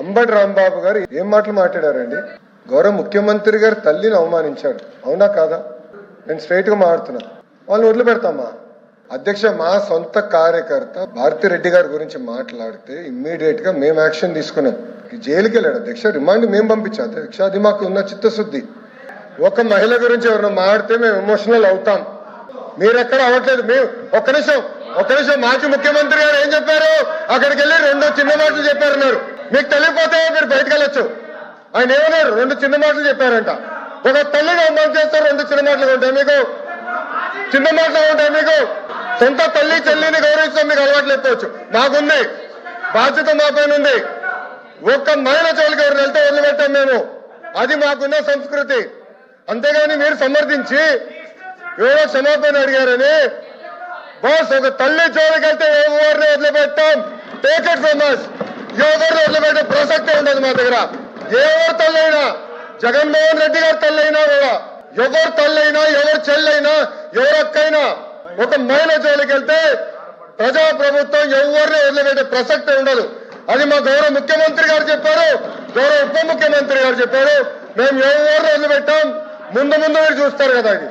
అంబటి రాంబాబు గారు ఏం మాటలు మాట్లాడారండి? గౌరవ ముఖ్యమంత్రి గారు తల్లిని అవమానించాడు, అవునా కాదా? నేను స్ట్రైట్ గా మాట్లాడుతున్నా. వాళ్ళని వదిలిపెడతామా? అధ్యక్ష, మా సొంత కార్యకర్త భారతిరెడ్డి గారి గురించి మాట్లాడితే ఇమ్మీడియట్ గా మేము యాక్షన్ తీసుకున్నాం. జైలుకి వెళ్ళాడు అధ్యక్ష, రిమాండ్ మేము పంపించాం అధ్యక్ష. అది మాకు ఉన్న చిత్తశుద్ధి. ఒక మహిళ గురించి ఎవరైనా మాడితే మేము ఎమోషనల్ అవుతాం. మీరెక్కడ అవ్వట్లేదు. మేము ఒక్క నిమిషం మాజీ ముఖ్యమంత్రి గారు ఏం చెప్పారు? అక్కడికి వెళ్ళి 2 చిన్న మాటలు చెప్పారన్నారు. మీకు తెలియకపోతే మీరు బయటకు వెళ్ళొచ్చు. ఆయన ఏమన్నారు? 2 చిన్న మాటలు చెప్పారంట. ఒక తల్లిని అవమానం చేస్తారు, 2 చిన్న మాటలు ఉంటాయి మీకు? చిన్న మాటలు ఉంటాయి మీకు? సొంత తల్లి చెల్లిని గౌరవించడం మీకు అలవాటు లేకపోవచ్చు, మాకుంది. బాధ్యత మా పైన ఉంది. ఒక్క మహిళ జోలికి ఎవరు వెళ్తే వదిలిపెట్టాం మేము. అది మాకున్న సంస్కృతి. అంతేగాని మీరు సమర్థించి ఏదో క్షమాపణ అడిగారని బాస్, ఒక తల్లి జోలికి వెళ్తే ఎవరిని వదిలిపెట్టాం. Take it from us. ఎవరిని వదిలిపెట్టే ప్రసక్తే ఉండదు మా దగ్గర. ఎవరు తల్లైనా, జగన్మోహన్ రెడ్డి గారి తల్లైనా కూడా, ఎవరు తల్లైనా, ఎవరు చెల్లైనా, ఎవరు అక్కైనా, ఒక మహిళ జోలికి వెళ్తే ప్రజాప్రభుత్వం ఎవరిని వదిలిపెట్టే ప్రసక్తే ఉండదు. అది మా గౌరవ ముఖ్యమంత్రి గారు చెప్పారు, గౌరవ ఉప ముఖ్యమంత్రి గారు చెప్పారు. మేము ఎవరిని వదిలిపెట్టాం. ముందు మీరు చూస్తారు కదా. అది